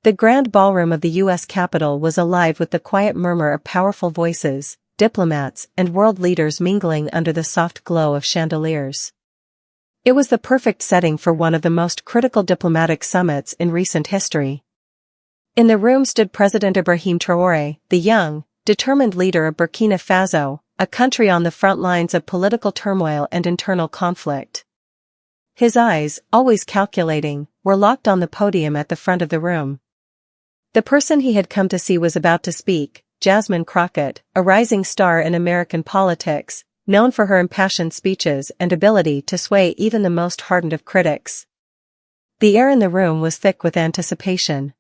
The grand ballroom of the U.S. Capitol was alive with the quiet murmur of powerful voices, diplomats and world leaders mingling under the soft glow of chandeliers. It was the perfect setting for one of the most critical diplomatic summits in recent history. In the room stood President Ibrahim Traoré, the young, determined leader of Burkina Faso, a country on the front lines of political turmoil and internal conflict. His eyes, always calculating, were locked on the podium at the front of the room. The person he had come to see was about to speak, Jasmine Crockett, a rising star in American politics, known for her impassioned speeches and ability to sway even the most hardened of critics. The air in the room was thick with anticipation.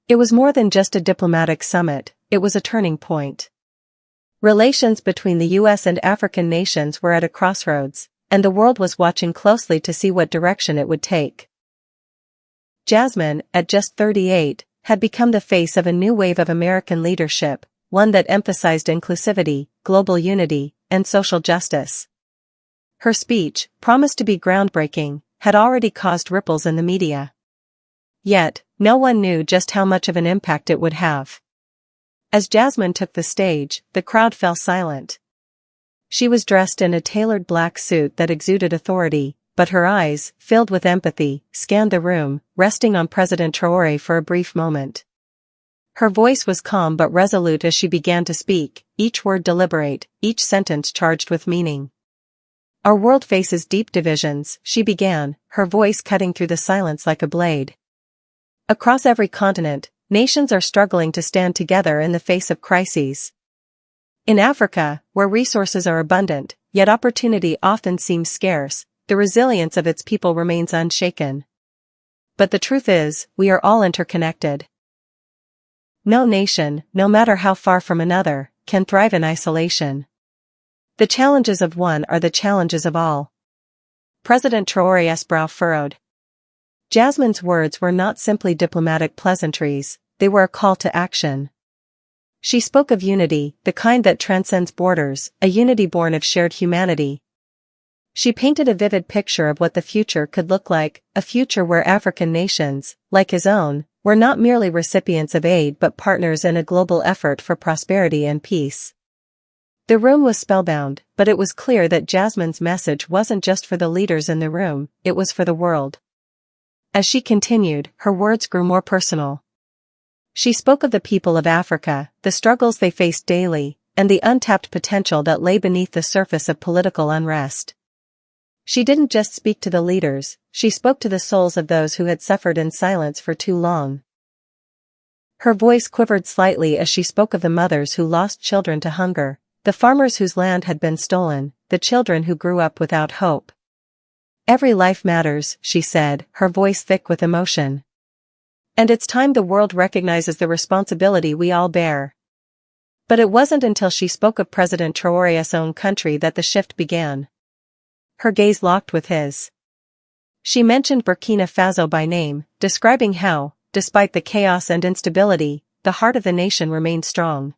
It was more than just a diplomatic summit, it was a turning point. Relations between the U.S. and African nations were at a crossroads, and the world was watching closely to see what direction it would take. Jasmine, at just 38, had become the face of a new wave of American leadership, one that emphasized inclusivity, global unity, and social justice. Her speech, promised to be groundbreaking, had already caused ripples in the media. Yet, no one knew just how much of an impact it would have. As Jasmine took the stage, the crowd fell silent. She was dressed in a tailored black suit that exuded authority, but her eyes, filled with empathy, scanned the room, resting on President Traoré for a brief moment. Her voice was calm but resolute as she began to speak, each word deliberate, each sentence charged with meaning. "Our world faces deep divisions," she began, her voice cutting through the silence like a blade. "Across every continent, nations are struggling to stand together in the face of crises. In Africa, where resources are abundant, yet opportunity often seems scarce, the resilience of its people remains unshaken. But the truth is, we are all interconnected. No nation, no matter how far from another, can thrive in isolation. The challenges of one are the challenges of all." President Traoré's brow furrowed. Jasmine's words were not simply diplomatic pleasantries, they were a call to action. She spoke of unity, the kind that transcends borders, a unity born of shared humanity. She painted a vivid picture of what the future could look like, a future where African nations, like his own, were not merely recipients of aid but partners in a global effort for prosperity and peace. The room was spellbound, but it was clear that Jasmine's message wasn't just for the leaders in the room, it was for the world. As she continued, her words grew more personal. She spoke of the people of Africa, the struggles they faced daily, and the untapped potential that lay beneath the surface of political unrest. She didn't just speak to the leaders, she spoke to the souls of those who had suffered in silence for too long. Her voice quivered slightly as she spoke of the mothers who lost children to hunger, the farmers whose land had been stolen, the children who grew up without hope. "Every life matters," she said, her voice thick with emotion. "And it's time the world recognizes the responsibility we all bear." But it wasn't until she spoke of President Traoré's own country that the shift began. Her gaze locked with his. She mentioned Burkina Faso by name, describing how, despite the chaos and instability, the heart of the nation remained strong.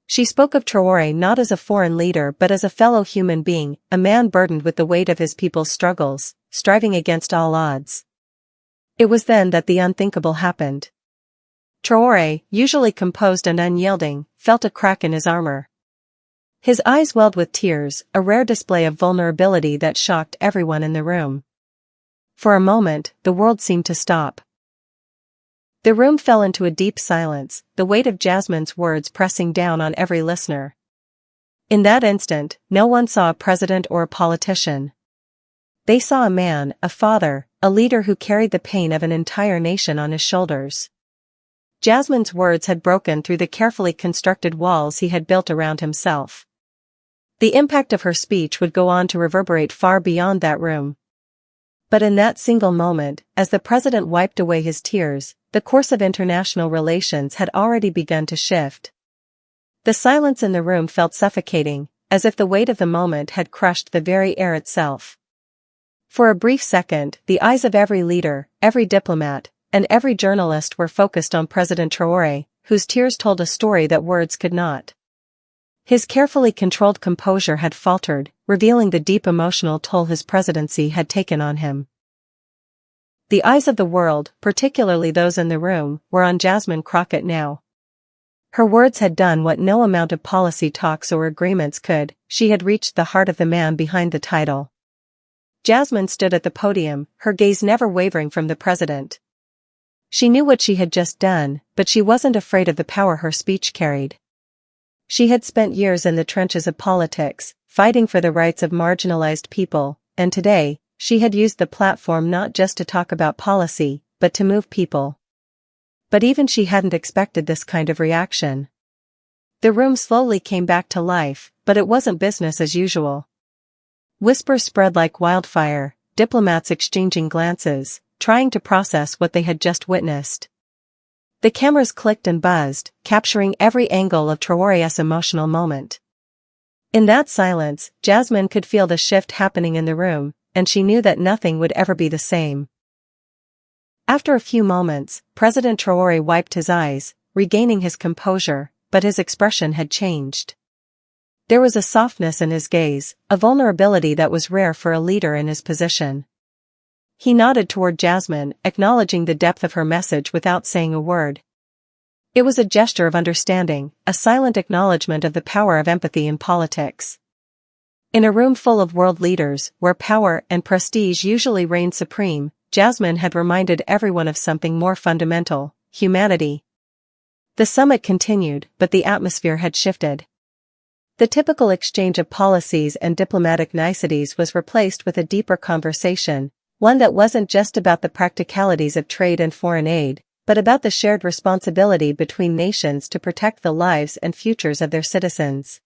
She spoke of Traoré not as a foreign leader but as a fellow human being, a man burdened with the weight of his people's struggles, striving against all odds. It was then that the unthinkable happened. Traoré, usually composed and unyielding, felt a crack in his armor. His eyes welled with tears, a rare display of vulnerability that shocked everyone in the room. For a moment, the world seemed to stop. The room fell into a deep silence, the weight of Jasmine's words pressing down on every listener. In that instant, no one saw a president or a politician. They saw a man, a father, a leader who carried the pain of an entire nation on his shoulders. Jasmine's words had broken through the carefully constructed walls he had built around himself. The impact of her speech would go on to reverberate far beyond that room. But in that single moment, as the president wiped away his tears, the course of international relations had already begun to shift. The silence in the room felt suffocating, as if the weight of the moment had crushed the very air itself. For a brief second, the eyes of every leader, every diplomat, and every journalist were focused on President Traoré, whose tears told a story that words could not. His carefully controlled composure had faltered, revealing the deep emotional toll his presidency had taken on him. The eyes of the world, particularly those in the room, were on Jasmine Crockett now. Her words had done what no amount of policy talks or agreements could. She had reached the heart of the man behind the title. Jasmine stood at the podium, her gaze never wavering from the president. She knew what she had just done, but she wasn't afraid of the power her speech carried. She had spent years in the trenches of politics, fighting for the rights of marginalized people, and today, she had used the platform not just to talk about policy, but to move people. But even she hadn't expected this kind of reaction. The room slowly came back to life, but it wasn't business as usual. Whispers spread like wildfire, diplomats exchanging glances, trying to process what they had just witnessed. The cameras clicked and buzzed, capturing every angle of Traoré's emotional moment. In that silence, Jasmine could feel the shift happening in the room, and she knew that nothing would ever be the same. After a few moments, President Traoré wiped his eyes, regaining his composure, but his expression had changed. There was a softness in his gaze, a vulnerability that was rare for a leader in his position. He nodded toward Jasmine, acknowledging the depth of her message without saying a word. It was a gesture of understanding, a silent acknowledgement of the power of empathy in politics. In a room full of world leaders, where power and prestige usually reign supreme, Jasmine had reminded everyone of something more fundamental: humanity. The summit continued, but the atmosphere had shifted. The typical exchange of policies and diplomatic niceties was replaced with a deeper conversation, one that wasn't just about the practicalities of trade and foreign aid, but about the shared responsibility between nations to protect the lives and futures of their citizens.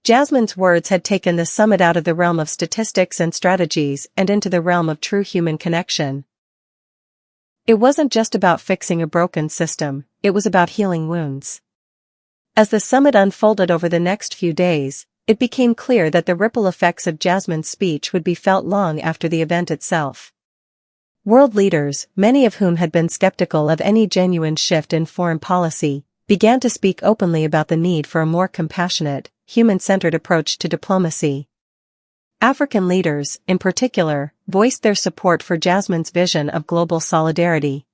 Jasmine's words had taken the summit out of the realm of statistics and strategies and into the realm of true human connection. It wasn't just about fixing a broken system, it was about healing wounds. As the summit unfolded over the next few days, it became clear that the ripple effects of Jasmine's speech would be felt long after the event itself. World leaders, many of whom had been skeptical of any genuine shift in foreign policy, began to speak openly about the need for a more compassionate, human-centered approach to diplomacy. African leaders, in particular, voiced their support for Jasmine's vision of global solidarity.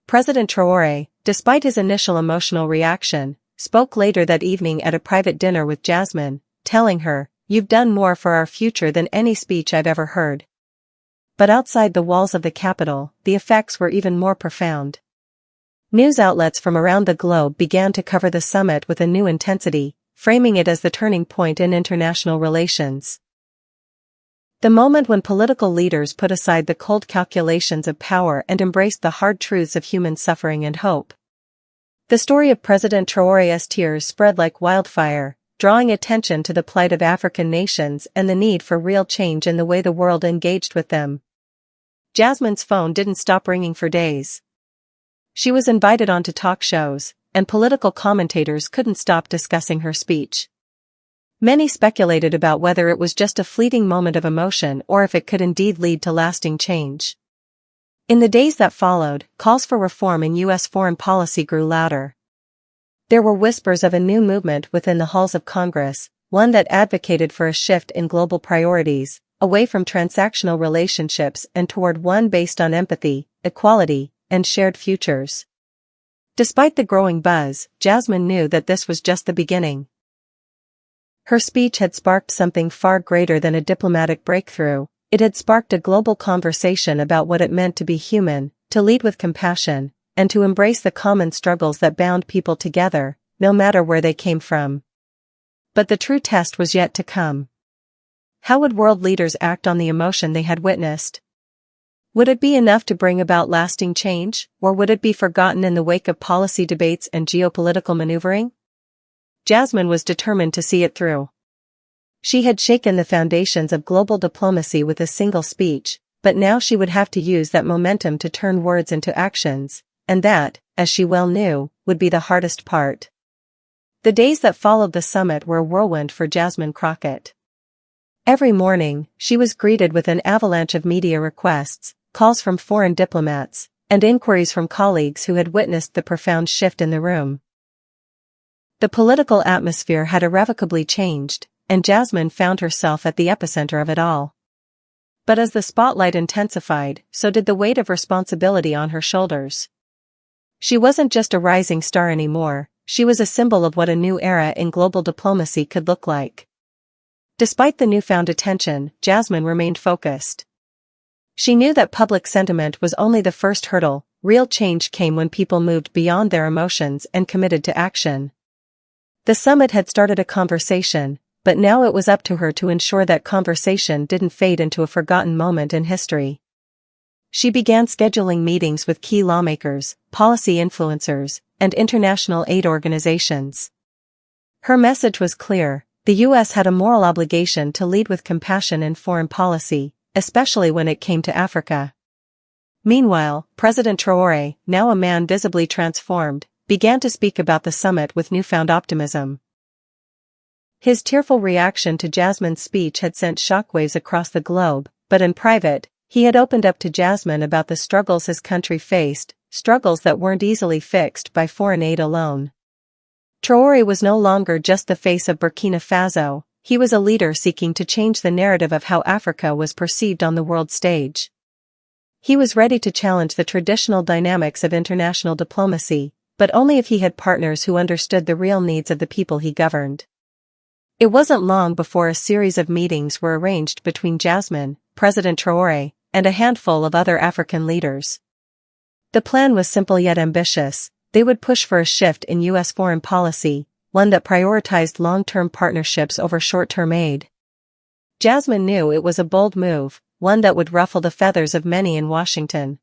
President Traoré, despite his initial emotional reaction, spoke later that evening at a private dinner with Jasmine, telling her, "You've done more for our future than any speech I've ever heard." But outside the walls of the capital, the effects were even more profound. News outlets from around the globe began to cover the summit with a new intensity, framing it as the turning point in international relations. The moment when political leaders put aside the cold calculations of power and embraced the hard truths of human suffering and hope. The story of President Traoré's tears spread like wildfire, drawing attention to the plight of African nations and the need for real change in the way the world engaged with them. Jasmine's phone didn't stop ringing for days. She was invited onto talk shows, and political commentators couldn't stop discussing her speech. Many speculated about whether it was just a fleeting moment of emotion or if it could indeed lead to lasting change. In the days that followed, calls for reform in U.S. foreign policy grew louder. There were whispers of a new movement within the halls of Congress, one that advocated for a shift in global priorities, away from transactional relationships and toward one based on empathy, equality, and shared futures. Despite the growing buzz, Jasmine knew that this was just the beginning. Her speech had sparked something far greater than a diplomatic breakthrough. It had sparked a global conversation about what it meant to be human, to lead with compassion, and to embrace the common struggles that bound people together, no matter where they came from. But the true test was yet to come. How would world leaders act on the emotion they had witnessed? Would it be enough to bring about lasting change, or would it be forgotten in the wake of policy debates and geopolitical maneuvering? Jasmine was determined to see it through. She had shaken the foundations of global diplomacy with a single speech, but now she would have to use that momentum to turn words into actions, and that, as she well knew, would be the hardest part. The days that followed the summit were a whirlwind for Jasmine Crockett. Every morning, she was greeted with an avalanche of media requests, calls from foreign diplomats, and inquiries from colleagues who had witnessed the profound shift in the room. The political atmosphere had irrevocably changed, and Jasmine found herself at the epicenter of it all. But as the spotlight intensified, so did the weight of responsibility on her shoulders. She wasn't just a rising star anymore, she was a symbol of what a new era in global diplomacy could look like. Despite the newfound attention, Jasmine remained focused. She knew that public sentiment was only the first hurdle. Real change came when people moved beyond their emotions and committed to action. The summit had started a conversation, but now it was up to her to ensure that conversation didn't fade into a forgotten moment in history. She began scheduling meetings with key lawmakers, policy influencers, and international aid organizations. Her message was clear: the U.S. had a moral obligation to lead with compassion in foreign policy, especially when it came to Africa. Meanwhile, President Traoré, now a man visibly transformed, began to speak about the summit with newfound optimism. His tearful reaction to Jasmine's speech had sent shockwaves across the globe, but in private, he had opened up to Jasmine about the struggles his country faced, struggles that weren't easily fixed by foreign aid alone. Traoré was no longer just the face of Burkina Faso, he was a leader seeking to change the narrative of how Africa was perceived on the world stage. He was ready to challenge the traditional dynamics of international diplomacy, but only if he had partners who understood the real needs of the people he governed. It wasn't long before a series of meetings were arranged between Jasmine, President Traoré, and a handful of other African leaders. The plan was simple yet ambitious. They would push for a shift in U.S. foreign policy, one that prioritized long-term partnerships over short-term aid. Jasmine knew it was a bold move, one that would ruffle the feathers of many in Washington.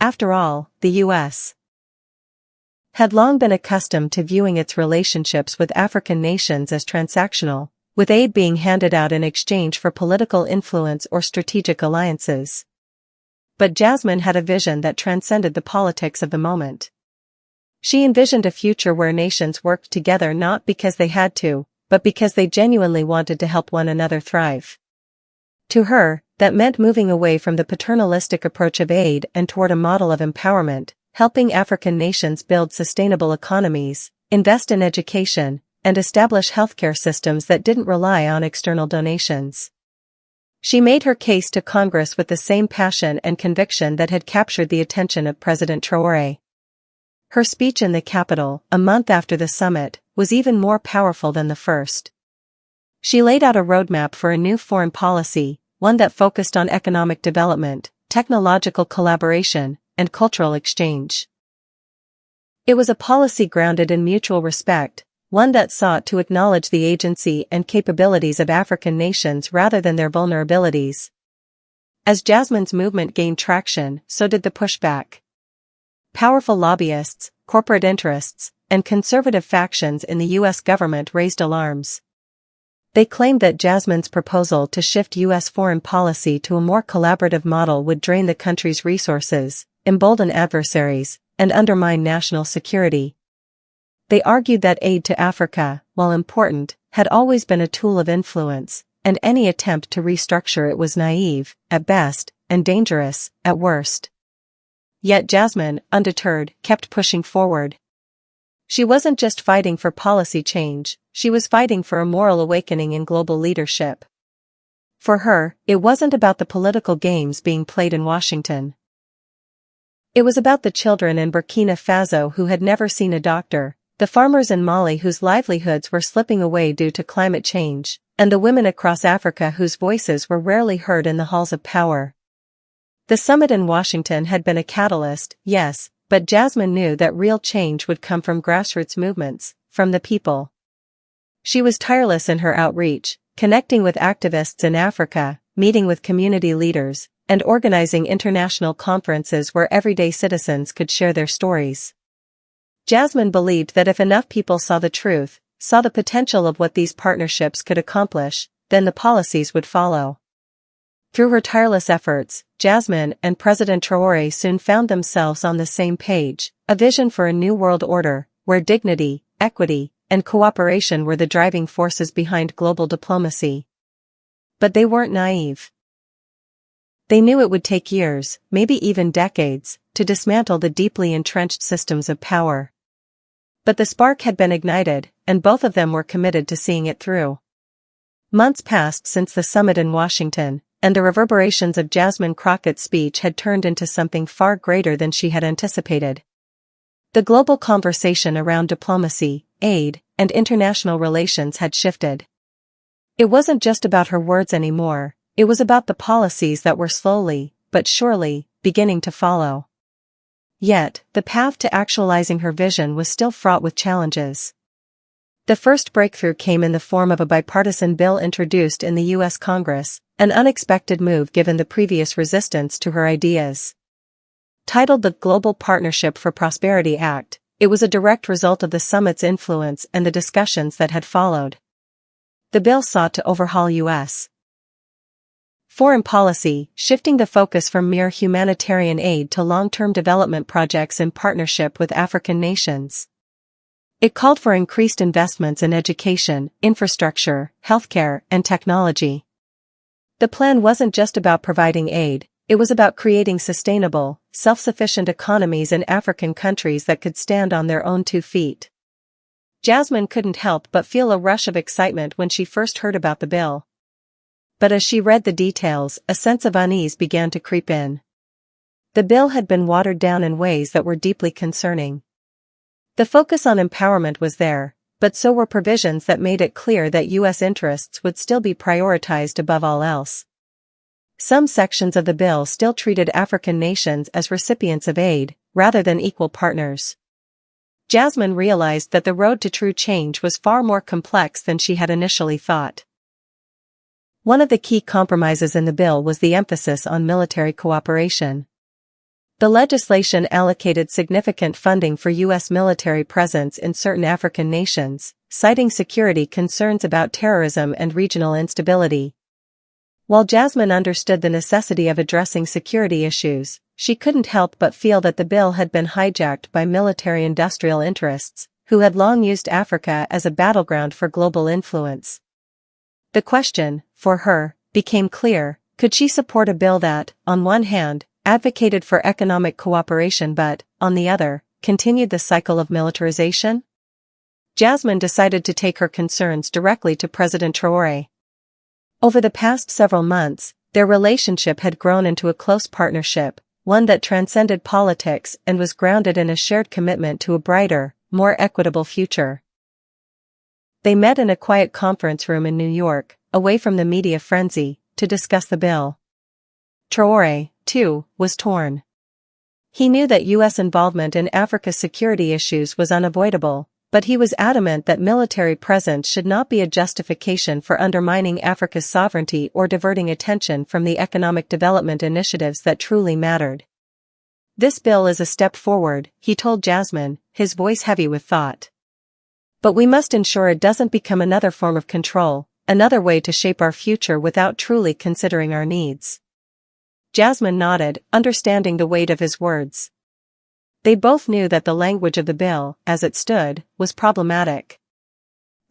After all, the U.S. had long been accustomed to viewing its relationships with African nations as transactional, with aid being handed out in exchange for political influence or strategic alliances. But Jasmine had a vision that transcended the politics of the moment. She envisioned a future where nations worked together not because they had to, but because they genuinely wanted to help one another thrive. To her, that meant moving away from the paternalistic approach of aid and toward a model of empowerment, helping African nations build sustainable economies, invest in education, and establish healthcare systems that didn't rely on external donations. She made her case to Congress with the same passion and conviction that had captured the attention of President Traoré. Her speech in the Capitol, a month after the summit, was even more powerful than the first. She laid out a roadmap for a new foreign policy, one that focused on economic development, technological collaboration, and cultural exchange. It was a policy grounded in mutual respect, one that sought to acknowledge the agency and capabilities of African nations rather than their vulnerabilities. As Jasmine's movement gained traction, so did the pushback. Powerful lobbyists, corporate interests, and conservative factions in the U.S. government raised alarms. They claimed that Jasmine's proposal to shift U.S. foreign policy to a more collaborative model would drain the country's resources, embolden adversaries, and undermine national security. They argued that aid to Africa, while important, had always been a tool of influence, and any attempt to restructure it was naive, at best, and dangerous, at worst. Yet Jasmine, undeterred, kept pushing forward. She wasn't just fighting for policy change, she was fighting for a moral awakening in global leadership. For her, it wasn't about the political games being played in Washington. It was about the children in Burkina Faso who had never seen a doctor, the farmers in Mali whose livelihoods were slipping away due to climate change, and the women across Africa whose voices were rarely heard in the halls of power. The summit in Washington had been a catalyst, yes, but Jasmine knew that real change would come from grassroots movements, from the people. She was tireless in her outreach, connecting with activists in Africa, meeting with community leaders, and organizing international conferences where everyday citizens could share their stories. Jasmine believed that if enough people saw the truth, saw the potential of what these partnerships could accomplish, then the policies would follow. Through her tireless efforts, Jasmine and President Traoré soon found themselves on the same page, a vision for a new world order, where dignity, equity, and cooperation were the driving forces behind global diplomacy. But they weren't naive. They knew it would take years, maybe even decades, to dismantle the deeply entrenched systems of power. But the spark had been ignited, and both of them were committed to seeing it through. Months passed since the summit in Washington, and the reverberations of Jasmine Crockett's speech had turned into something far greater than she had anticipated. The global conversation around diplomacy, aid, and international relations had shifted. It wasn't just about her words anymore, it was about the policies that were slowly, but surely, beginning to follow. Yet, the path to actualizing her vision was still fraught with challenges. The first breakthrough came in the form of a bipartisan bill introduced in the U.S. Congress, an unexpected move given the previous resistance to her ideas. Titled the Global Partnership for Prosperity Act, it was a direct result of the summit's influence and the discussions that had followed. The bill sought to overhaul U.S. foreign policy, shifting the focus from mere humanitarian aid to long-term development projects in partnership with African nations. It called for increased investments in education, infrastructure, healthcare, and technology. The plan wasn't just about providing aid, it was about creating sustainable, self-sufficient economies in African countries that could stand on their own 2 feet. Jasmine couldn't help but feel a rush of excitement when she first heard about the bill. But as she read the details, a sense of unease began to creep in. The bill had been watered down in ways that were deeply concerning. The focus on empowerment was there, but so were provisions that made it clear that U.S. interests would still be prioritized above all else. Some sections of the bill still treated African nations as recipients of aid, rather than equal partners. Jasmine realized that the road to true change was far more complex than she had initially thought. One of the key compromises in the bill was the emphasis on military cooperation. The legislation allocated significant funding for U.S. military presence in certain African nations, citing security concerns about terrorism and regional instability. While Jasmine understood the necessity of addressing security issues, she couldn't help but feel that the bill had been hijacked by military-industrial interests, who had long used Africa as a battleground for global influence. The question, for her, became clear: could she support a bill that, on one hand, advocated for economic cooperation but, on the other, continued the cycle of militarization? Jasmine decided to take her concerns directly to President Traoré. Over the past several months, their relationship had grown into a close partnership, one that transcended politics and was grounded in a shared commitment to a brighter, more equitable future. They met in a quiet conference room in New York, away from the media frenzy, to discuss the bill. Traoré, too, was torn. He knew that U.S. involvement in Africa's security issues was unavoidable, but he was adamant that military presence should not be a justification for undermining Africa's sovereignty or diverting attention from the economic development initiatives that truly mattered. "This bill is a step forward," he told Jasmine, his voice heavy with thought. "But we must ensure it doesn't become another form of control, another way to shape our future without truly considering our needs." Jasmine nodded, understanding the weight of his words. They both knew that the language of the bill, as it stood, was problematic.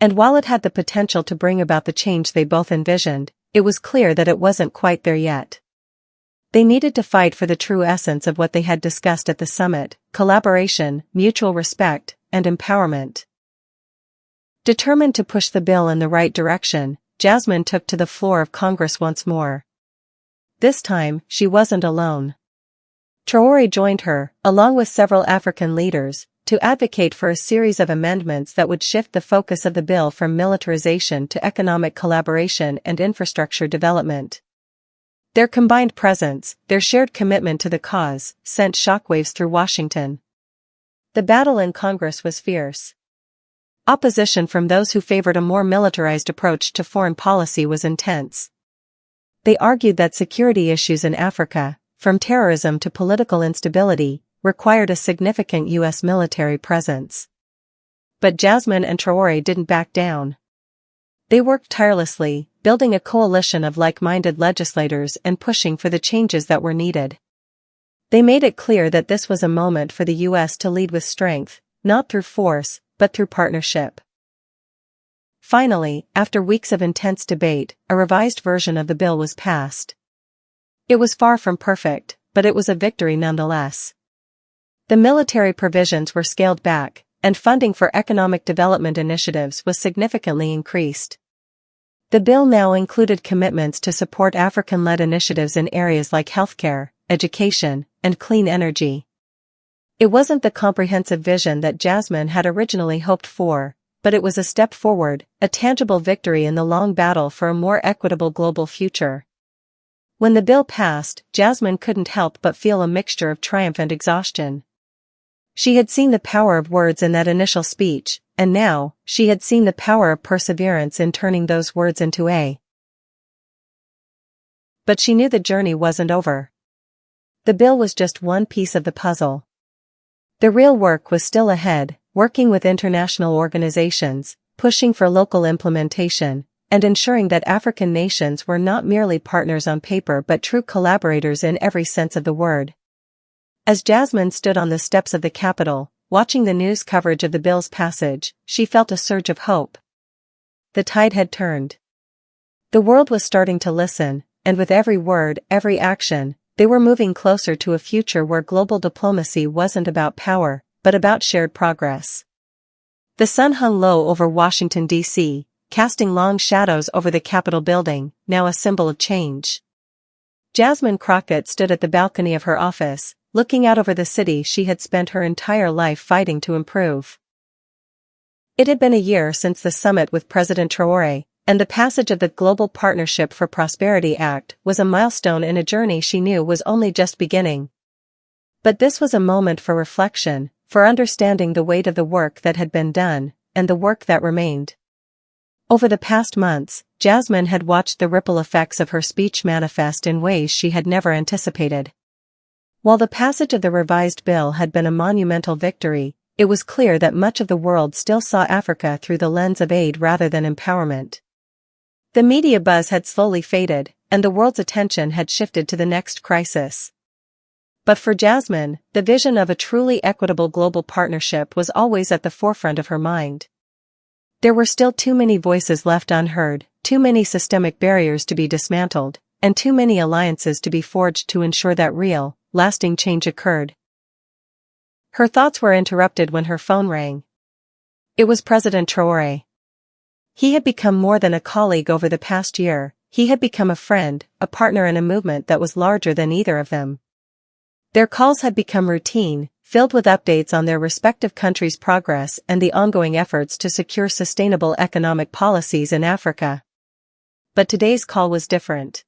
And while it had the potential to bring about the change they both envisioned, it was clear that it wasn't quite there yet. They needed to fight for the true essence of what they had discussed at the summit: collaboration, mutual respect, and empowerment. Determined to push the bill in the right direction, Jasmine took to the floor of Congress once more. This time, she wasn't alone. Traoré joined her, along with several African leaders, to advocate for a series of amendments that would shift the focus of the bill from militarization to economic collaboration and infrastructure development. Their combined presence, their shared commitment to the cause, sent shockwaves through Washington. The battle in Congress was fierce. Opposition from those who favored a more militarized approach to foreign policy was intense. They argued that security issues in Africa, from terrorism to political instability, required a significant U.S. military presence. But Jasmine and Traoré didn't back down. They worked tirelessly, building a coalition of like-minded legislators and pushing for the changes that were needed. They made it clear that this was a moment for the U.S. to lead with strength, not through force, but through partnership. Finally, after weeks of intense debate, a revised version of the bill was passed. It was far from perfect, but it was a victory nonetheless. The military provisions were scaled back, and funding for economic development initiatives was significantly increased. The bill now included commitments to support African-led initiatives in areas like healthcare, education, and clean energy. It wasn't the comprehensive vision that Jasmine had originally hoped for, but it was a step forward, a tangible victory in the long battle for a more equitable global future. When the bill passed, Jasmine couldn't help but feel a mixture of triumph and exhaustion. She had seen the power of words in that initial speech, and now, she had seen the power of perseverance in turning those words into a. But she knew the journey wasn't over. The bill was just one piece of the puzzle. The real work was still ahead, working with international organizations, pushing for local implementation, and ensuring that African nations were not merely partners on paper but true collaborators in every sense of the word. As Jasmine stood on the steps of the Capitol, watching the news coverage of the bill's passage, she felt a surge of hope. The tide had turned. The world was starting to listen, and with every word, every action, they were moving closer to a future where global diplomacy wasn't about power, but about shared progress. The sun hung low over Washington, D.C., casting long shadows over the Capitol building, now a symbol of change. Jasmine Crockett stood at the balcony of her office, looking out over the city she had spent her entire life fighting to improve. It had been a year since the summit with President Traoré, and the passage of the Global Partnership for Prosperity Act was a milestone in a journey she knew was only just beginning. But this was a moment for reflection, for understanding the weight of the work that had been done, and the work that remained. Over the past months, Jasmine had watched the ripple effects of her speech manifest in ways she had never anticipated. While the passage of the revised bill had been a monumental victory, it was clear that much of the world still saw Africa through the lens of aid rather than empowerment. The media buzz had slowly faded, and the world's attention had shifted to the next crisis. But for Jasmine, the vision of a truly equitable global partnership was always at the forefront of her mind. There were still too many voices left unheard, too many systemic barriers to be dismantled, and too many alliances to be forged to ensure that real, lasting change occurred. Her thoughts were interrupted when her phone rang. It was President Traoré. He had become more than a colleague over the past year, he had become a friend, a partner in a movement that was larger than either of them. Their calls had become routine, filled with updates on their respective countries' progress and the ongoing efforts to secure sustainable economic policies in Africa. But today's call was different.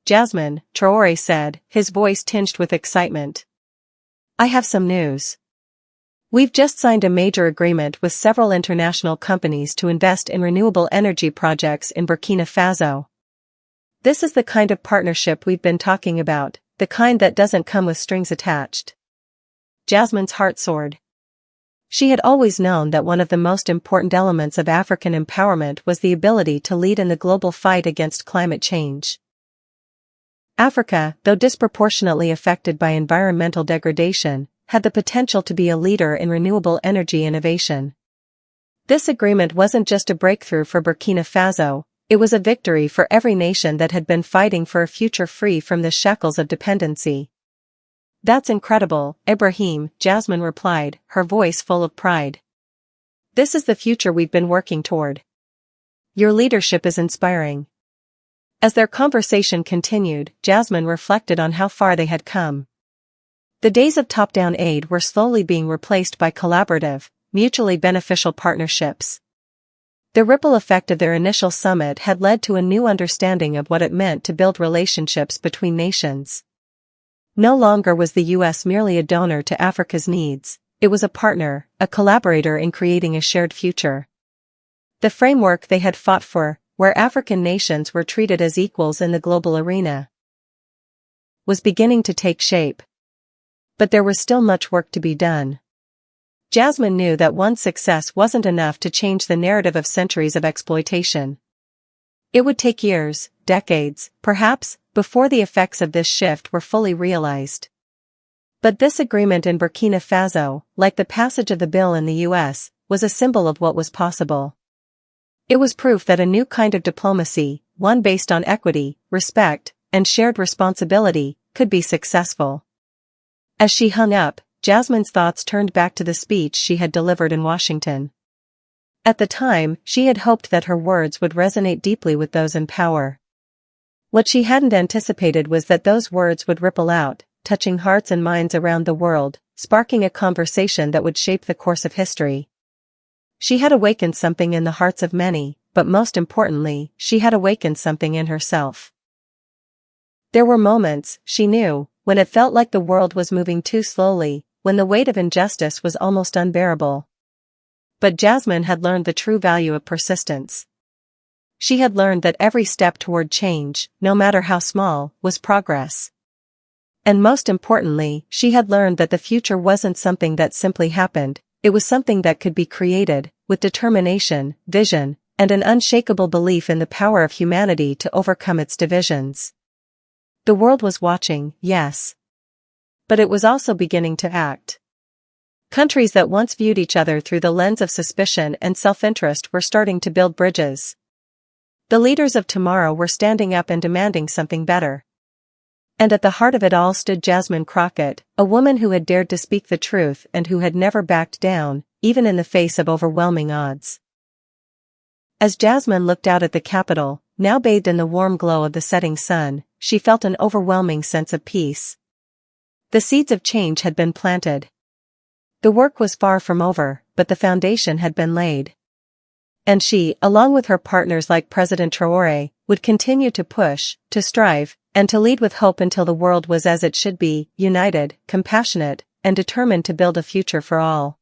Jasmine, Traoré said, his voice tinged with excitement. I have some news. We've just signed a major agreement with several international companies to invest in renewable energy projects in Burkina Faso. This is the kind of partnership we've been talking about, the kind that doesn't come with strings attached. Jasmine's heart soared. She had always known that one of the most important elements of African empowerment was the ability to lead in the global fight against climate change. Africa, though disproportionately affected by environmental degradation, had the potential to be a leader in renewable energy innovation. This agreement wasn't just a breakthrough for Burkina Faso, it was a victory for every nation that had been fighting for a future free from the shackles of dependency. That's incredible, Ibrahim, Jasmine replied, her voice full of pride. This is the future we've been working toward. Your leadership is inspiring. As their conversation continued, Jasmine reflected on how far they had come. The days of top-down aid were slowly being replaced by collaborative, mutually beneficial partnerships. The ripple effect of their initial summit had led to a new understanding of what it meant to build relationships between nations. No longer was the U.S. merely a donor to Africa's needs, it was a partner, a collaborator in creating a shared future. The framework they had fought for, where African nations were treated as equals in the global arena, was beginning to take shape. But there was still much work to be done. Jasmine knew that one success wasn't enough to change the narrative of centuries of exploitation. It would take years, decades, perhaps, before the effects of this shift were fully realized. But this agreement in Burkina Faso, like the passage of the bill in the U.S., was a symbol of what was possible. It was proof that a new kind of diplomacy, one based on equity, respect, and shared responsibility, could be successful. As she hung up, Jasmine's thoughts turned back to the speech she had delivered in Washington. At the time, she had hoped that her words would resonate deeply with those in power. What she hadn't anticipated was that those words would ripple out, touching hearts and minds around the world, sparking a conversation that would shape the course of history. She had awakened something in the hearts of many, but most importantly, she had awakened something in herself. There were moments, she knew, when it felt like the world was moving too slowly, when the weight of injustice was almost unbearable. But Jasmine had learned the true value of persistence. She had learned that every step toward change, no matter how small, was progress. And most importantly, she had learned that the future wasn't something that simply happened, it was something that could be created, with determination, vision, and an unshakable belief in the power of humanity to overcome its divisions. The world was watching, yes. But it was also beginning to act. Countries that once viewed each other through the lens of suspicion and self-interest were starting to build bridges. The leaders of tomorrow were standing up and demanding something better. And at the heart of it all stood Jasmine Crockett, a woman who had dared to speak the truth and who had never backed down, even in the face of overwhelming odds. As Jasmine looked out at the Capitol, now bathed in the warm glow of the setting sun, she felt an overwhelming sense of peace. The seeds of change had been planted. The work was far from over, but the foundation had been laid. And she, along with her partners like President Traoré, would continue to push, to strive, and to lead with hope until the world was as it should be, united, compassionate, and determined to build a future for all.